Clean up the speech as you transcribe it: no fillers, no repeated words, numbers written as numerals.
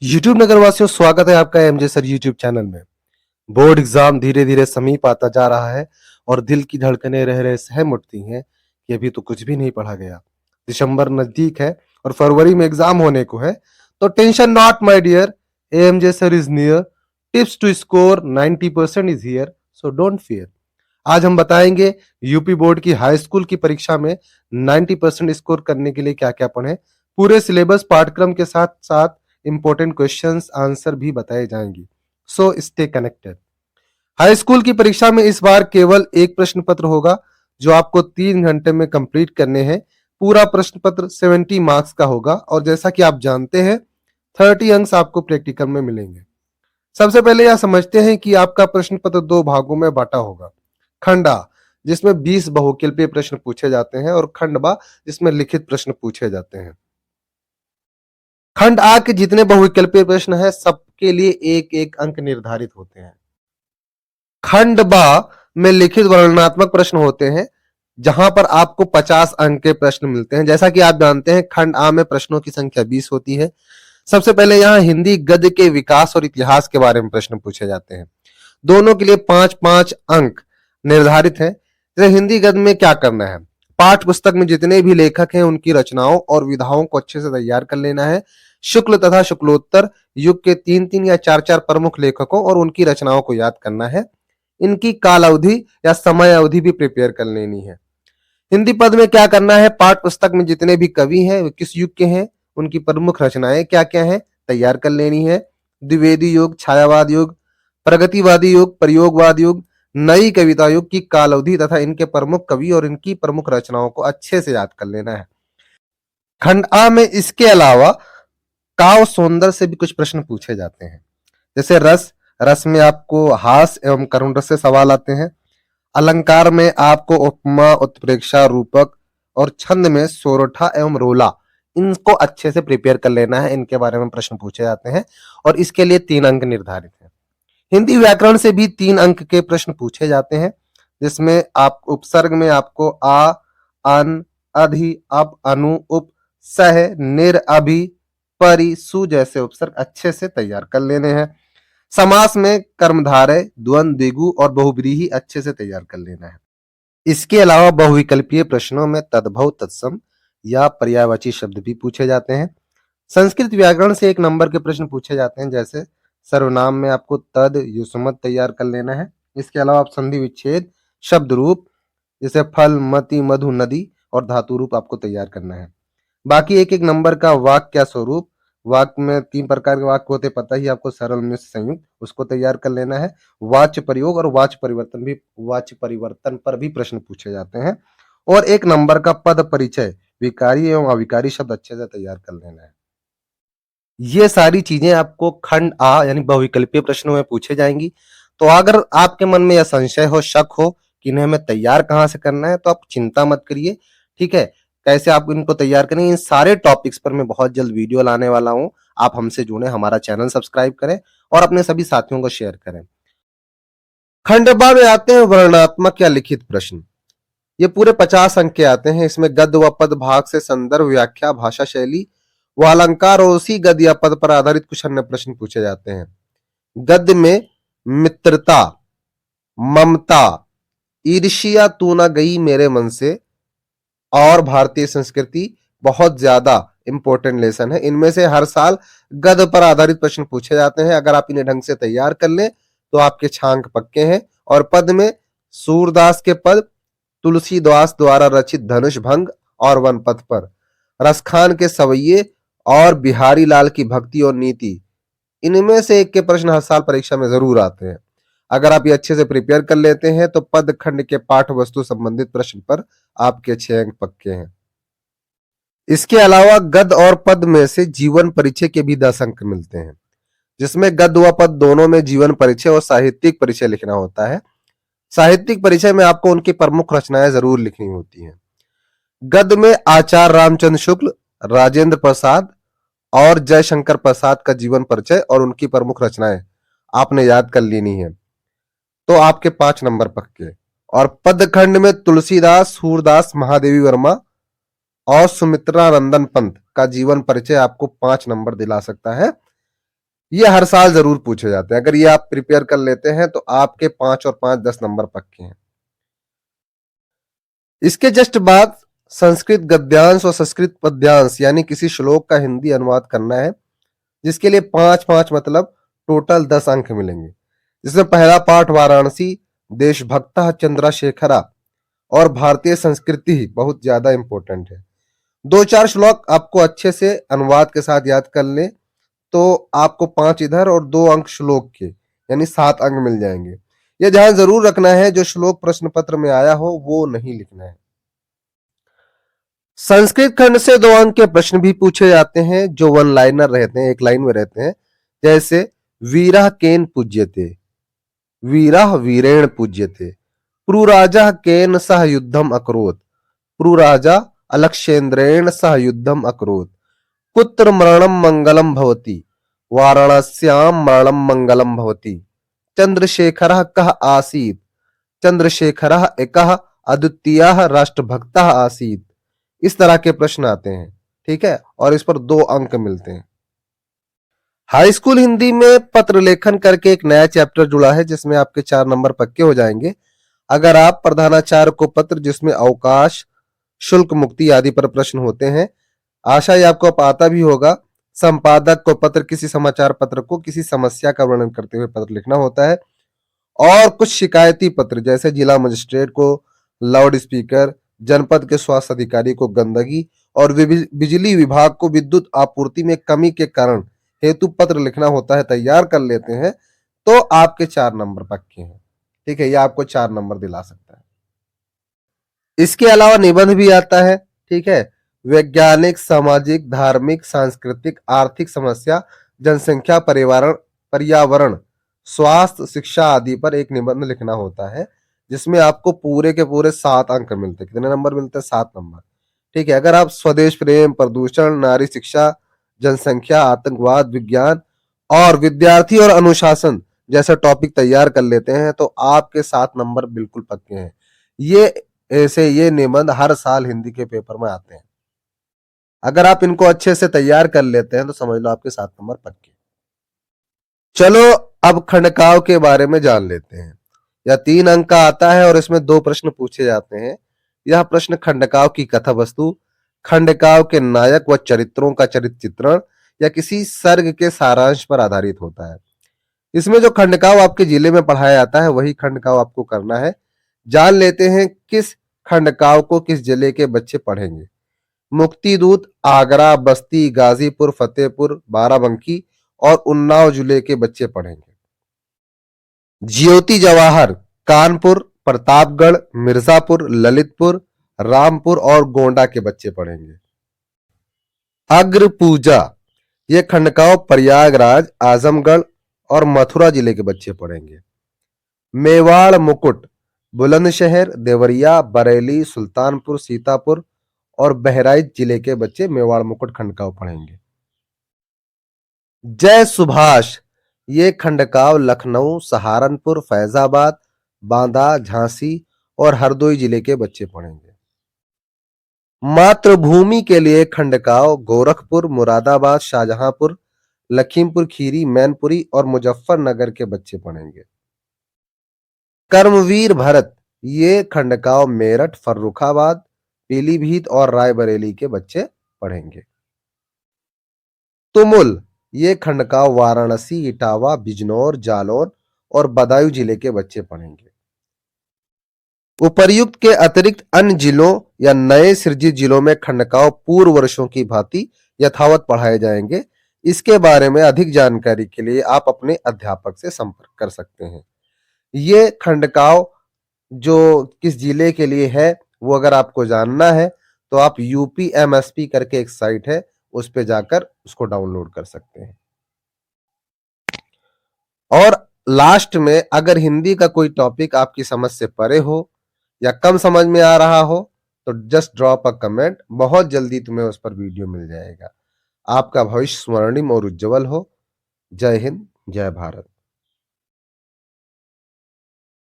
YouTube नगरवासियों, स्वागत है आपका एमजे सर यूट्यूब चैनल में। बोर्ड एग्जाम धीरे धीरे समीप आता जा रहा है और दिल की धड़कनें रह रहे सहम उठती हैं कि अभी तो कुछ भी नहीं पढ़ा गया। दिसंबर नजदीक है और फरवरी में एग्जाम होने को है, तो tension not my dear, MJ sir is near. Tips to score 90% is here, so don't fear. आज हम बताएंगे यूपी बोर्ड की हाई स्कूल की परीक्षा में 90% स्कोर करने के लिए क्या क्या पढ़ें। पूरे सिलेबस पाठ्यक्रम के साथ साथ इंपॉर्टेंट क्वेश्चंस आंसर भी बताए जाएंगे, so stay connected. High school की परीक्षा में इस बार केवल एक प्रश्न पत्र होगा जो आपको 3 घंटे में कंप्लीट करने हैं। पूरा प्रश्न पत्र 70 मार्क्स का होगा और जैसा कि आप जानते हैं 30 अंक आपको प्रैक्टिकल में मिलेंगे। सबसे पहले यह समझते हैं कि आपका प्रश्न पत्र 2 भागों में बांटा होगा। खंड आ, जिसमें 20 बहुविकल्पीय प्रश्न पूछे जाते हैं, और खंड बा, जिसमें लिखित प्रश्न पूछे जाते हैं। खंड आ के जितने बहुविकल्पीय प्रश्न हैं सबके लिए एक एक अंक निर्धारित होते हैं। खंड बा में लिखित वर्णनात्मक प्रश्न होते हैं, जहां पर आपको 50 अंक के प्रश्न मिलते हैं। जैसा कि आप जानते हैं खंड आ में प्रश्नों की संख्या 20 होती है। सबसे पहले यहाँ हिंदी गद्य के विकास और इतिहास के बारे में प्रश्न पूछे जाते हैं। दोनों के लिए 5-5 अंक निर्धारित है। जैसे हिंदी गद्य में क्या करना है, पाठ्य पुस्तक में जितने भी लेखक हैं उनकी रचनाओं और विधाओं को अच्छे से तैयार कर लेना है। शुक्ल तथा शुक्लोत्तर युग के 3-3 या 4-4 प्रमुख लेखकों और उनकी रचनाओं को याद करना है। इनकी काल अवधि या समय अवधि भी प्रिपेयर कर लेनी है। हिंदी पद में क्या करना है, पाठ्य पुस्तक में जितने भी कवि हैं वे किस युग के हैं, उनकी प्रमुख रचनाएं क्या क्या हैं, तैयार कर लेनी है। द्विवेदी युग, छायावाद युग, प्रगतिवादी युग, प्रयोगवाद युग, नई कविता युग की काल अवधि तथा इनके प्रमुख कवि और इनकी प्रमुख रचनाओं को अच्छे से याद कर लेना है। खंड आ में इसके अलावा काव्य सौंदर्य से भी कुछ प्रश्न पूछे जाते हैं। जैसे रस, रस में आपको हास एवं करुण रस से सवाल आते हैं। अलंकार में आपको उपमा, उत्प्रेक्षा, रूपक, और छंद में सोरठा एवं रोला, इनको अच्छे से प्रिपेयर कर लेना है। इनके बारे में प्रश्न पूछे जाते हैं और इसके लिए 3 अंक निर्धारित हैं। हिंदी व्याकरण से भी 3 अंक के प्रश्न पूछे जाते हैं, जिसमें आप उपसर्ग में आपको आ, अन, अधि, अप, अनु, उप, सह, निर, अभि, परि, सु जैसे उपसर्ग अच्छे से तैयार कर लेने हैं। समास में कर्मधारय, द्वंद, द्विगु और बहुब्रीहि अच्छे से तैयार कर लेना है। इसके अलावा बहुविकल्पीय प्रश्नों में तद्भव, तत्सम या पर्यायवाची शब्द भी पूछे जाते हैं। संस्कृत व्याकरण से 1 नंबर के प्रश्न पूछे जाते हैं। जैसे सर्वनाम में आपको तद, युष्मत तैयार कर लेना है। इसके अलावा आप संधि विच्छेद, शब्द रूप जैसे फल, मति, मधु, नदी और धातु रूप आपको तैयार करना है। बाकी 1-1 नंबर का वाक्य स्वरूप, वाक्य में 3 प्रकार के वाक्य होते, पता ही आपको, सरल, मिश्र, संयुक्त, उसको तैयार कर लेना है। वाच्य प्रयोग और वाच्य परिवर्तन पर भी प्रश्न पूछे जाते हैं। और 1 नंबर का पद परिचय, विकारी एवं अविकारी शब्द अच्छे से तैयार कर लेना है। ये सारी चीजें आपको खंड आ यानी बहुविकल्पीय प्रश्नों में पूछे जाएंगी। तो अगर आपके मन में यह संशय हो, शक हो कि इन्हें हमें तैयार कहाँ से करना है, तो आप चिंता मत करिए। ठीक है, कैसे आप इनको तैयार करें, इन सारे टॉपिक्स पर मैं बहुत जल्द वीडियो लाने वाला हूं। आप हमसे जुड़े, हमारा चैनल सब्सक्राइब करें और अपने सभी साथियों को शेयर करें। खंड बा में आते हैं वर्णनात्मक या लिखित प्रश्न। ये पूरे 50 अंक के आते हैं। इसमें गद्य व पद भाग से संदर्भ, व्याख्या, भाषा शैली व अलंकार और उसी गद्य या पद पर आधारित कुछ अन्य प्रश्न पूछे जाते हैं। गद्य में मित्रता, ममता, ईर्ष्या, तू न गई मेरे मन से और भारतीय संस्कृति बहुत ज्यादा इंपॉर्टेंट लेसन है। इनमें से हर साल गद्य पर आधारित प्रश्न पूछे जाते हैं। अगर आप इन्हें ढंग से तैयार कर लें तो आपके छांक पक्के हैं। और पद में सूरदास के पद, तुलसीदास द्वारा रचित धनुष भंग और वन पथ पर, रसखान के सवैये और बिहारी लाल की भक्ति और नीति, इनमें से एक के प्रश्न हर साल परीक्षा में जरूर आते हैं। अगर आप ये अच्छे से प्रिपेयर कर लेते हैं तो पद खंड के पाठ वस्तु संबंधित प्रश्न पर आपके 6 अंक पक्के हैं। इसके अलावा गद्य और पद में से जीवन परिचय के भी 10 अंक मिलते हैं, जिसमें गद्य व पद दोनों में जीवन परिचय और साहित्यिक परिचय लिखना होता है। साहित्यिक परिचय में आपको उनकी प्रमुख रचनाएं जरूर लिखनी होती हैं। गद्य में आचार्य रामचंद्र शुक्ल, राजेंद्र प्रसाद और जयशंकर प्रसाद का जीवन परिचय और उनकी प्रमुख रचनाएं आपने याद कर लेनी है, तो आपके 5 नंबर पक्के। और पद खंड में तुलसीदास, सूरदास, महादेवी वर्मा और सुमित्रा नंदन पंत का जीवन परिचय आपको 5 नंबर दिला सकता है। ये हर साल जरूर पूछे जाते हैं। अगर ये आप प्रिपेयर कर लेते हैं तो आपके 5 और 5 10 नंबर पक्के हैं। इसके जस्ट बाद संस्कृत गद्यांश और संस्कृत पद्यांश यानी किसी श्लोक का हिंदी अनुवाद करना है, जिसके लिए 5-5 मतलब टोटल 10 अंक मिलेंगे। जिसमें पहला पाठ वाराणसी, देशभक्तः चंद्रशेखरा और भारतीय संस्कृति बहुत ज्यादा इंपॉर्टेंट है। 2-4 श्लोक आपको अच्छे से अनुवाद के साथ याद कर लें तो आपको 5 इधर और 2 अंक श्लोक के यानी 7 अंक मिल जाएंगे। यह ध्यान जरूर रखना है जो श्लोक प्रश्न पत्र में आया हो वो नहीं लिखना है। संस्कृत खंड से 2 अंक के प्रश्न भी पूछे जाते हैं जो वन लाइनर रहते हैं, एक लाइन में रहते हैं। जैसे वीरः केन पूज्यते, वीरः वीरेण पूज्यते, प्रुराजा केन सह युद्धम अकरोत्, प्रुराजा अलक्षेन्द्रेण सह युद्धम अकरोत्, कुत्र मरणम मंगलम भवति, वाराणस्यां मरणम मंगलम भवति, चंद्रशेखरः कः आसीत्, चंद्रशेखरः एकः अद्वितीयः राष्ट्रभक्तः आसीत्। इस तरह के प्रश्न आते हैं, ठीक है, और इस पर 2 अंक मिलते हैं। हाई स्कूल हिंदी में पत्र लेखन करके एक नया चैप्टर जुड़ा है जिसमें आपके 4 नंबर पक्के हो जाएंगे। अगर आप प्रधानाचार्य को पत्र जिसमें अवकाश, शुल्क मुक्ति आदि पर प्रश्न होते हैं, आशा ही आपको आता भी होगा। संपादक को पत्र किसी समाचार पत्र को किसी समस्या का वर्णन करते हुए पत्र लिखना होता है। और कुछ शिकायती पत्र जैसे जिला मजिस्ट्रेट को लाउड स्पीकर, जनपद के स्वास्थ्य अधिकारी को गंदगी और बिजली विभाग को विद्युत आपूर्ति में कमी के कारण हेतु पत्र लिखना होता है, तैयार कर लेते हैं तो आपके 4 नंबर पक्के हैं। ठीक है, यह आपको 4 नंबर दिला सकता है। इसके अलावा निबंध भी आता है, ठीक है, वैज्ञानिक, सामाजिक, धार्मिक, सांस्कृतिक, आर्थिक समस्या, जनसंख्या, पर्यावरण, स्वास्थ्य, शिक्षा आदि पर एक निबंध लिखना होता है जिसमें आपको पूरे के पूरे 7 अंक मिलते हैं। कितने नंबर मिलते हैं? 7 नंबर। ठीक है, अगर आप स्वदेश प्रेम, प्रदूषण, नारी शिक्षा, जनसंख्या, आतंकवाद, विज्ञान और विद्यार्थी और अनुशासन जैसे टॉपिक तैयार कर लेते हैं तो आपके 7 नंबर बिल्कुल पक्के हैं। ये निबंध हर साल हिंदी के पेपर में आते हैं। अगर आप इनको अच्छे से तैयार कर लेते हैं तो समझ लो आपके 7 नंबर पक्के। चलो अब खंडकाव के बारे में जान लेते हैं। यह 3 अंक का आता है और इसमें 2 प्रश्न पूछे जाते हैं। यह प्रश्न खंडकाव की कथा वस्तु, खंडकाव के नायक व चरित्रों का चरित्र चित्रण या किसी सर्ग के सारांश पर आधारित होता है। इसमें जो खंडकाव आपके जिले में पढ़ाया जाता है वही खंडकाव आपको करना है। जान लेते हैं किस खंडकाव को किस जिले के बच्चे पढ़ेंगे। मुक्तिदूत आगरा, बस्ती, गाजीपुर, फतेहपुर, बाराबंकी और उन्नाव जिले के बच्चे पढ़ेंगे। ज्योति जवाहर कानपुर, प्रतापगढ़, मिर्जापुर, ललितपुर, रामपुर और गोंडा के बच्चे पढ़ेंगे। अग्र पूजा ये खंडकाव प्रयागराज, आजमगढ़ और मथुरा जिले के बच्चे पढ़ेंगे। मेवाड़ मुकुट बुलंदशहर, देवरिया, बरेली, सुल्तानपुर, सीतापुर और बहराइच जिले के बच्चे मेवाड़ मुकुट खंडकाव पढ़ेंगे। जय सुभाष ये खंडकाव लखनऊ, सहारनपुर, फैजाबाद, बांदा, झांसी और हरदोई जिले के बच्चे पढ़ेंगे। मातृभूमि के लिए खंडकाव गोरखपुर, मुरादाबाद, शाहजहांपुर, लखीमपुर खीरी, मैनपुरी और मुजफ्फरनगर के बच्चे पढ़ेंगे। कर्मवीर भरत ये खंडकाव मेरठ, फर्रुखाबाद, पीलीभीत और रायबरेली के बच्चे पढ़ेंगे। तुमुल ये खंडकाव वाराणसी, इटावा, बिजनौर, जालौन और बदायूं जिले के बच्चे पढ़ेंगे। उपर्युक्त के अतिरिक्त अन्य जिलों या नए सृजित जिलों में खंडकाव पूर्व वर्षों की भांति यथावत पढ़ाए जाएंगे। इसके बारे में अधिक जानकारी के लिए आप अपने अध्यापक से संपर्क कर सकते हैं। ये खंडकाव जो किस जिले के लिए है वो अगर आपको जानना है तो आप UPMSP करके एक साइट है उस पे जाकर उसको डाउनलोड कर सकते हैं। और लास्ट में अगर हिंदी का कोई टॉपिक आपकी समझ से परे हो या कम समझ में आ रहा हो तो जस्ट ड्रॉप अ कमेंट, बहुत जल्दी तुम्हें उस पर वीडियो मिल जाएगा। आपका भविष्य स्वर्णिम और उज्जवल हो। जय हिंद, जय भारत।